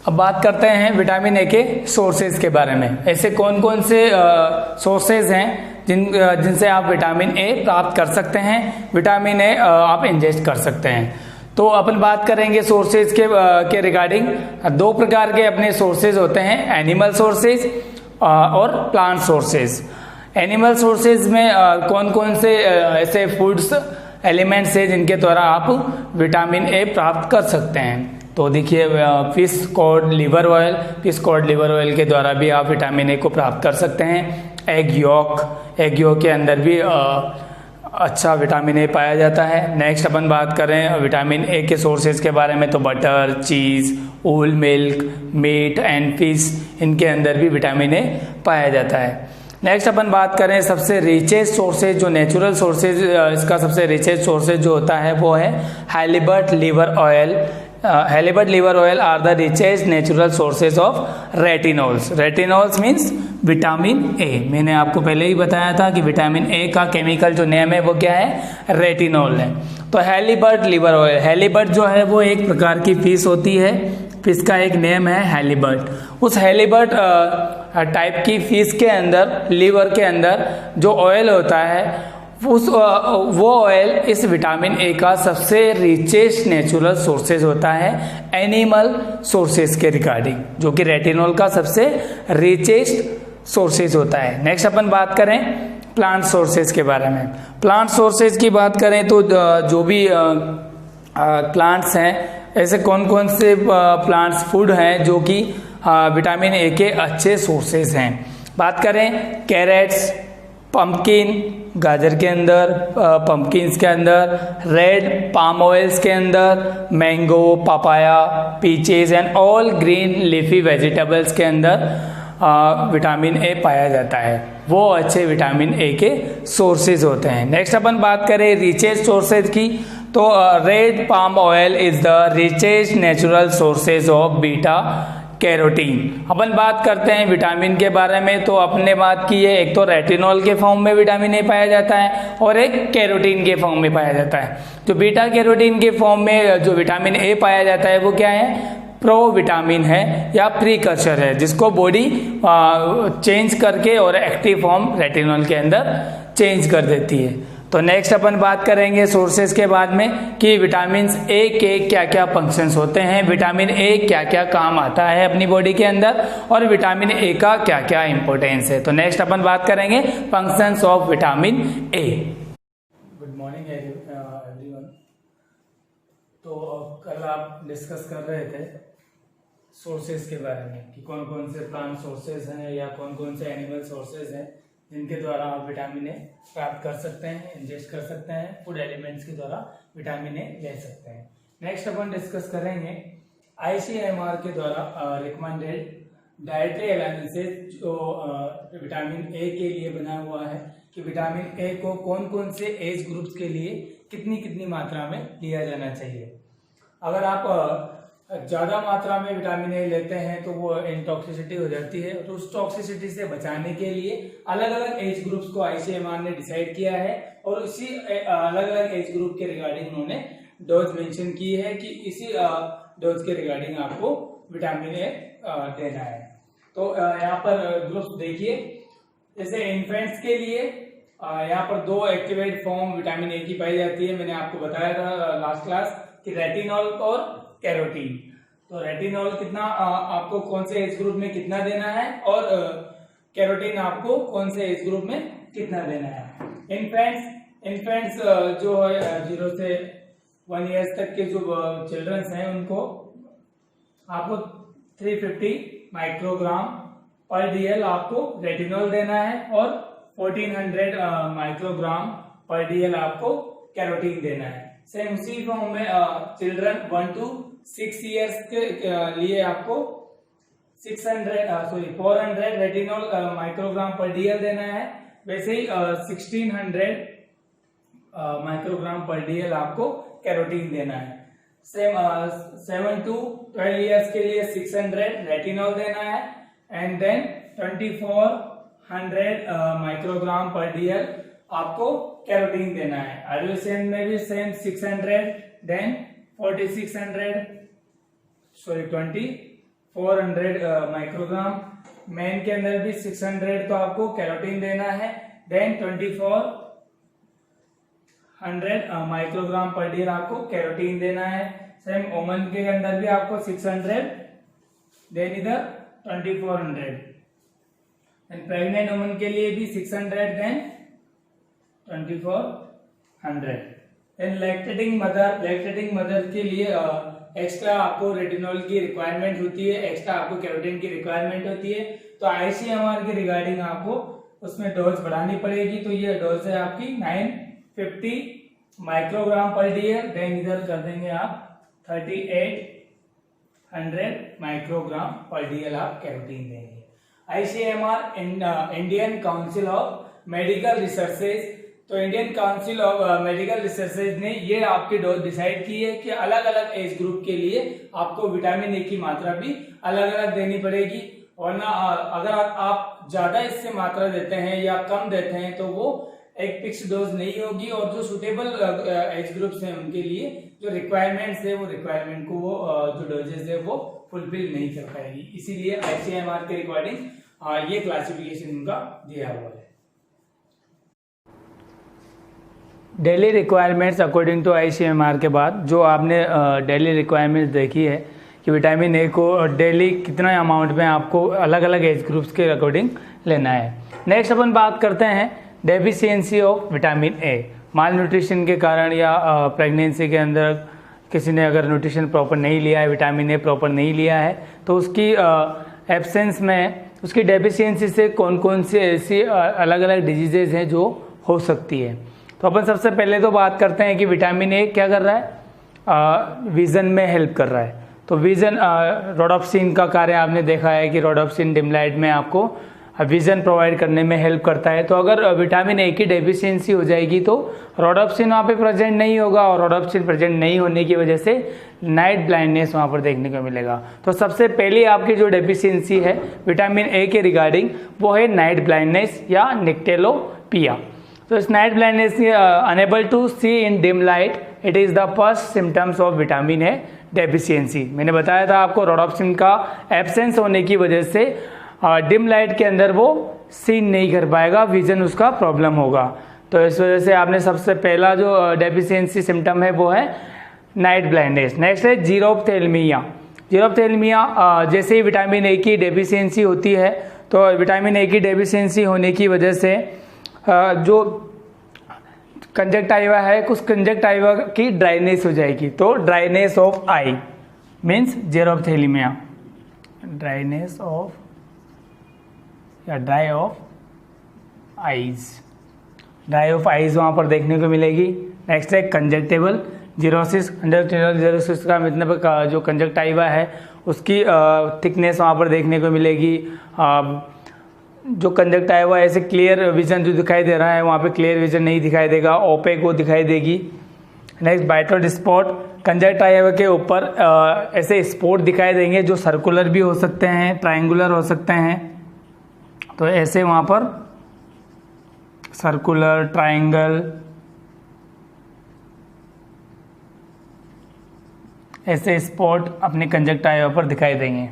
अब बात करते हैं विटामिन ए के सोर्सेज के बारे में। ऐसे कौन कौन से सोर्सेज हैं जिनसे आप विटामिन ए प्राप्त कर सकते हैं, विटामिन ए आप इंजेस्ट कर सकते हैं। तो अपन बात करेंगे सोर्सेज के रिगार्डिंग। दो प्रकार के अपने सोर्सेज होते हैं, एनिमल सोर्सेज और प्लांट सोर्सेज। एनिमल सोर्सेज में कौन कौन से ऐसे फूड्स एलिमेंट्स है जिनके द्वारा आप विटामिन ए प्राप्त कर सकते हैं। तो देखिए, fish cod liver oil, fish cod liver oil के द्वारा भी आप विटामिन ए को प्राप्त कर सकते हैं। एग यॉक के अंदर भी अच्छा विटामिन ए पाया जाता है। नेक्स्ट अपन बात करें विटामिन ए के सोर्सेज के बारे में, तो बटर, चीज़, ओल मिल्क, मीट एंड फिश, इनके अंदर भी विटामिन ए पाया जाता है। नेक्स्ट अपन बात करें सबसे रिचेस्ट सोर्सेज, जो नेचुरल सोर्सेज, इसका सबसे रिचेस्ट सोर्सेज जो होता है वो है halibut liver oil. Halibut liver oil are the richest natural sources of retinols. Retinols means vitamin A. मैंने आपको पहले ही बताया था कि विटामिन ए का केमिकल जो नेम है वो क्या है, रेटिनॉल है। तो हैलीबर्ट लिवर ऑयल, हैलीबर्ट जो है वो एक प्रकार की फिश होती है, फिश का एक नेम है हैलीबर्ट। उस हैलीबर्ट टाइप की फिश के अंदर, लिवर के अंदर जो ऑयल होता है वो ऑयल इस विटामिन ए का सबसे रिचेस्ट नेचुरल सोर्सेज होता है एनिमल सोर्सेज के रिगार्डिंग, जो कि रेटिनॉल का सबसे रिचेस्ट सोर्सेज होता है। नेक्स्ट अपन बात करें प्लांट सोर्सेज के बारे में। प्लांट सोर्सेज की बात करें तो जो भी प्लांट्स हैं, ऐसे कौन कौन से प्लांट्स फूड हैं जो कि विटामिन ए के अच्छे सोर्सेज हैं। बात करें कैरेट्स, पंपकिन, गाजर के अंदर, पंपकिन्स के अंदर, रेड पाम ऑयल्स के अंदर, mango, papaya, peaches and all green leafy vegetables के अंदर विटामिन ए पाया जाता है। वो अच्छे विटामिन ए के सोर्सेज होते हैं। नेक्स्ट अपन बात करें रिचेस्ट सोर्सेज की, तो red palm oil is the richest natural sources of beta carotene. अपन बात करते हैं विटामिन के बारे में, तो अपने बात की है, एक तो रेटिनॉल के फॉर्म में विटामिन ए पाया जाता है और एक कैरोटीन के फॉर्म में पाया जाता है। तो बीटा कैरोटीन के फॉर्म में जो विटामिन ए पाया जाता है वो क्या है, प्रो विटामिन है या प्रीकर्सर है, जिसको बॉडी चेंज करके और एक्टिव फॉर्म रेटिनॉल के अंदर चेंज कर देती है। तो नेक्स्ट अपन बात करेंगे सोर्सेज के बाद में कि विटामिन ए के क्या क्या फंक्शंस होते हैं, विटामिन ए क्या क्या काम आता है अपनी बॉडी के अंदर, और विटामिन ए का क्या क्या इंपॉर्टेंस है। तो नेक्स्ट अपन बात करेंगे functions of vitamin A. Good morning everyone. तो कल आप डिस्कस कर रहे थे सोर्सेज के बारे में कि कौन कौन से प्लांट सोर्सेज हैं या कौन कौन से एनिमल सोर्सेज हैं जिनके द्वारा आप विटामिन ए प्राप्त कर सकते हैं, इंजेस्ट कर सकते हैं, फूड एलिमेंट्स के द्वारा विटामिन ए ले सकते हैं। नेक्स्ट अपन डिस्कस करेंगे ICMR के द्वारा रिकमेंडेड डाइटरी एलाउंसेस जो विटामिन ए के लिए बना हुआ है कि विटामिन ए को कौन कौन से एज ग्रुप्स के लिए कितनी कितनी मात्रा में लिया जाना चाहिए। अगर आप ज़्यादा मात्रा में विटामिन ए लेते हैं तो वो इंटॉक्सिसिटी हो जाती है, तो उस टॉक्सिसिटी से बचाने के लिए अलग अलग एज ग्रुप्स को ICMR ने डिसाइड किया है और उसी अलग अलग एज ग्रुप के रिगार्डिंग उन्होंने डोज मेंशन की है कि इसी डोज के रिगार्डिंग आपको विटामिन ए देना है। तो यहाँ पर ग्रुप्स देखिए, जैसे इन्फेंट्स के लिए यहाँ पर दो एक्टिवेट फॉर्म विटामिन ए की पाई जाती है। मैंने आपको बताया था लास्ट क्लास कि रेटिनॉल और कैरोटीन। तो रेटिनॉल कितना आपको कौन से एज ग्रुप में कितना देना है और कैरोटीन आपको कौन से एज ग्रुप में कितना देना है। इन्फेंट्स जो है 0 से 1 ईयर्स तक के जो चिल्ड्रंस हैं उनको आपको 350 माइक्रोग्राम पर DL आपको रेटिनॉल देना है और 1400 माइक्रोग्राम पर DL आपको कैरोटीन देना है। सेम उसी फॉर्म में चिल्ड्रन 1 to 6 ईयर्स के लिए आपको 400 रेटिनॉल माइक्रोग्राम पर DL देना है। वैसे ही 1600 माइक्रोग्राम पर DL आपको कैरोटीन देना है। सेम 7 to 12 ईयर्स के लिए 600 रेटिनॉल देना है एंड देन 2400 माइक्रोग्राम पर DL आपको कैरोटीन देना है। एडोलेसेंट में भी सेम 600 देन 2400 400 माइक्रोग्राम, मेन के अंदर भी 600 तो आपको कैरोटीन देना है, देन 2400 माइक्रोग्राम पर डे आपको कैरोटीन देना है। सेम ओमन के अंदर भी आपको 600, देन इधर 2400, एंड प्रेग्नेंट वुमन के लिए भी 600, देन 2400। देन लैक्टेटिंग मदर के लिए एक्स्ट्रा आपको रेटिनॉल की रिक्वायरमेंट होती है, एक्स्ट्रा आपको कैरोटीन की रिक्वायरमेंट होती है। तो आईसीएमआर के रिगार्डिंग आपको उसमें डोज बढ़ानी पड़ेगी। तो ये डोज है आपकी 950 माइक्रोग्राम पर डे, देन इधर कर देंगे आप 3800 माइक्रोग्राम पर डे आप कैरोटीन देंगे। ICMR Indian Council of Medical researches, तो Indian Council of Medical researches ने ये आपकी डोज डिसाइड की है कि अलग अलग एज ग्रुप के लिए आपको विटामिन ए की मात्रा भी अलग अलग देनी पड़ेगी, वरना अगर आप ज्यादा इससे मात्रा देते हैं या कम देते हैं तो वो एक फिक्स डोज नहीं होगी, और जो सुटेबल एज ग्रुप्स हैं उनके लिए जो रिक्वायरमेंट्स है वो रिक्वायरमेंट को वो जो डोजेज है वो फुलफिल नहीं कर पाएगी। इसीलिए आईसीएमआर के रिकॉर्डिंग ये क्लासिफिकेशन उनका दिया हुआ है। Daily requirements according to ICMR के बाद जो आपने डेली रिक्वायरमेंट्स देखी है कि विटामिन ए को डेली कितना अमाउंट में आपको अलग अलग एज ग्रुप्स के अकॉर्डिंग लेना है। नेक्स्ट अपन बात करते हैं deficiency of vitamin A. Mall nutrition के कारण या प्रेगनेंसी के अंदर किसी ने अगर न्यूट्रिशन प्रॉपर नहीं लिया है, विटामिन ए प्रॉपर नहीं लिया है, तो उसकी एब्सेंस में उसकी डेफिशिएंसी से कौन कौन सी ऐसी अलग अलग डिजीजेज हैं जो हो सकती है। तो अपन सबसे पहले तो बात करते हैं कि विटामिन ए क्या कर रहा है, विजन में हेल्प कर रहा है। तो विजन रोडोप्सिन का कार्य आपने देखा है कि रोडोप्सिन डिम लाइट में आपको विजन प्रोवाइड करने में हेल्प करता है। तो अगर विटामिन ए की डेफिशिएंसी हो जाएगी तो रोडोप्सिन वहाँ पे प्रेजेंट नहीं होगा, और रोडोप्सिन प्रेजेंट नहीं होने की वजह से नाइट ब्लाइंडनेस वहाँ पर देखने को मिलेगा। तो सबसे पहली आपकी जो डेफिशिएंसी है विटामिन ए के रिगार्डिंग वो है नाइट ब्लाइंडनेस या निक्टेलोपिया। तो इस night blindness unable to see in dim light, it is the first symptoms of vitamin A deficiency. मैंने बताया था आपको रोडोप्सिन का एब्सेंस होने की वजह से डिम लाइट के अंदर वो सीन नहीं कर पाएगा, विजन उसका प्रॉब्लम होगा। तो इस वजह से आपने सबसे पहला जो डेफिशिएंसी सिम्टम है वो है नाइट ब्लाइंडनेस। नेक्स्ट है जीरोप्थेल्मिया। जीरोप्थेल्मिया जैसे ही विटामिन ए की डेफिशिएंसी होती है तो विटामिन ए की डेफिशिएंसी होने की वजह से जो कंजक्टाइवा है उस कंजक्टाइवा की ड्राइनेस हो जाएगी। तो dryness of eye means xerophthalmia, dryness of या dry of eyes, dry of eyes वहाँ पर देखने को मिलेगी। नेक्स्ट है कंजक्टिवल जीरोसिस। कंजक्टिवल जीरोसिस का मतलब जो कंजक्टाइवा है उसकी थिकनेस वहाँ पर देखने को मिलेगी। जो कंजक्टाइवा ऐसे क्लियर विजन जो दिखाई दे रहा है वहाँ पे क्लियर विजन नहीं दिखाई देगा, ओपेक वो दिखाई देगी। नेक्स्ट बाइटोड स्पॉट, कंजक्टाइवा के ऊपर ऐसे स्पॉट दिखाई देंगे जो सर्कुलर भी हो सकते हैं, ट्रायंगुलर हो सकते हैं। तो ऐसे वहाँ पर सर्कुलर, ट्रायंगल, ऐसे स्पॉट अपने कंजक्टाइवा पर दिखाई देंगे।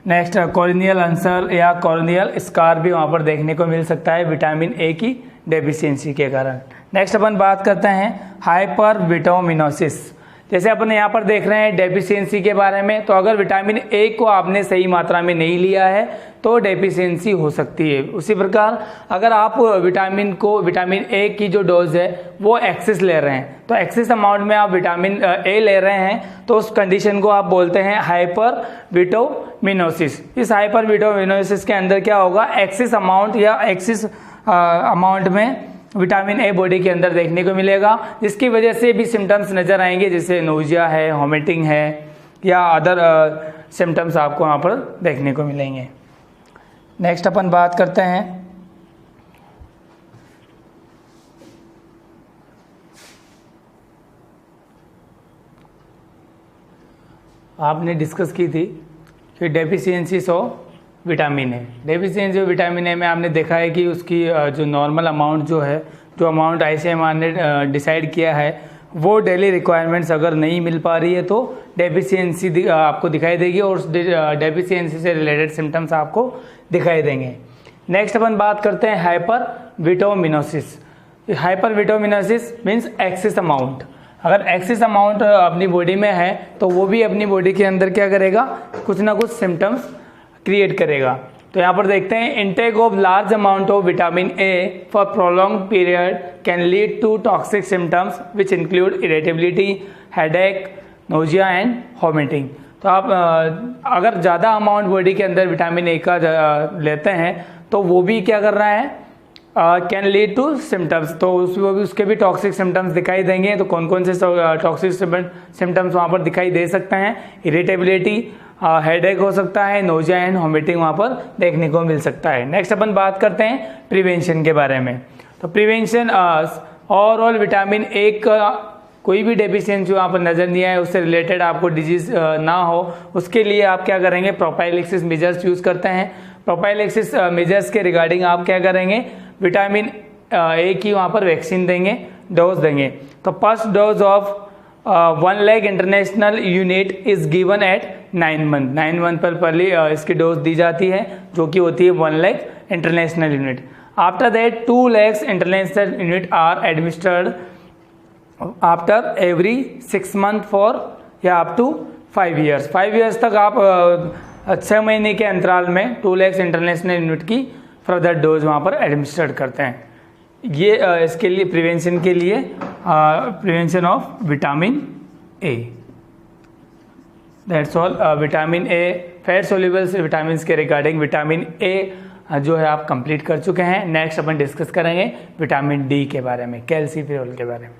नेक्स्ट कॉर्नियल अल्सर या कॉर्नियल स्कार भी वहाँ पर देखने को मिल सकता है विटामिन ए की डेफिशिएंसी के कारण। नेक्स्ट अपन बात करते हैं हाइपरविटामिनोसिस। जैसे अपन यहाँ पर देख रहे हैं डेफिशिएंसी के बारे में, तो अगर विटामिन ए को आपने सही मात्रा में नहीं लिया है तो डेफिशिएंसी हो सकती है। उसी प्रकार अगर आप विटामिन ए की जो डोज है वो एक्सेस ले रहे हैं, तो एक्सेस अमाउंट में आप विटामिन ए ले रहे हैं तो उस कंडीशन को आप बोलते हैं हाइपरविटामिनोसिस। इस हाइपरविटामिनोसिस के अंदर क्या होगा, एक्सेस अमाउंट या एक्सेस अमाउंट में विटामिन ए बॉडी के अंदर देखने को मिलेगा, जिसकी वजह से भी सिम्टम्स नजर आएंगे, जैसे नोजिया है, वॉमिटिंग है या अदर सिम्टम्स आपको वहाँ पर देखने को मिलेंगे। नेक्स्ट अपन बात करते हैं आपने डिस्कस की थी कि deficiencies of vitamin A. Deficiency of vitamin ए में आपने देखा है कि उसकी जो नॉर्मल अमाउंट जो है, जो अमाउंट आईसीएमआर ने डिसाइड किया है वो डेली रिक्वायरमेंट्स अगर नहीं मिल पा रही है तो डेफिशिएंसी आपको दिखाई देगी और डेफिशिएंसी से रिलेटेड सिम्टम्स आपको दिखाई देंगे। नेक्स्ट अपन बात करते हैं hyper vitaminosis. Hyper vitaminosis means excess amount. अगर एक्सेस अमाउंट अपनी बॉडी में है तो वो भी अपनी बॉडी के अंदर क्या करेगा, कुछ ना कुछ सिम्टम्स क्रिएट करेगा। तो यहाँ पर देखते हैं intake of large amount of vitamin A for prolong period can lead to toxic symptoms which include irritability, headache, nausea and vomiting. तो आप अगर ज़्यादा अमाउंट बॉडी के अंदर विटामिन ए का लेते हैं तो वो भी क्या कर रहा है, कैन लीड टू सिम्टम्स, तो उसके भी टॉक्सिक सिम्टम्स दिखाई देंगे। तो कौन कौन से टॉक्सिक सिम्टम्स वहाँ पर दिखाई दे सकते हैं, इरिटेबिलिटी, हेडेक हो सकता है, नोजिया एंड वॉमिटिंग वहाँ पर देखने को मिल सकता है। नेक्स्ट अपन बात करते हैं प्रिवेंशन के बारे में। तो प्रिवेंशन ओवरऑल विटामिन ए का कोई भी डेफिशिएंसी वहाँ पर नजर नहीं आए, उससे रिलेटेड आपको डिजीज ना हो, उसके लिए आप क्या करेंगे, प्रोफाइलैक्सिस मेजर्स यूज करते हैं। प्रोफाइलैक्सिस मेजर्स के रिगार्डिंग आप क्या करेंगे, विटामिन ए की वहाँ पर वैक्सीन देंगे, डोज देंगे। तो first dose of 1 lakh international unit is given at 9 month. 9 month पर पहले इसकी डोज दी जाती है जो कि होती है 1 lakh international unit. After that 2 lakhs international unit are administered after every 6 month for या अप टू 5 years। 5 years तक आप 6 महीने के अंतराल में 2 lakhs इंटरनेशनल यूनिट की फर्दर डोज वहाँ पर एडमिनिस्टर्ड करते हैं। ये इसके लिए प्रिवेंशन के लिए prevention of vitamin A, that's all. Vitamin A fat soluble vitamin के रिगार्डिंग विटामिन ए जो है आप कंप्लीट कर चुके हैं। नेक्स्ट अपन डिस्कस करेंगे विटामिन डी के बारे में, कैल्सीफेरॉल के बारे में।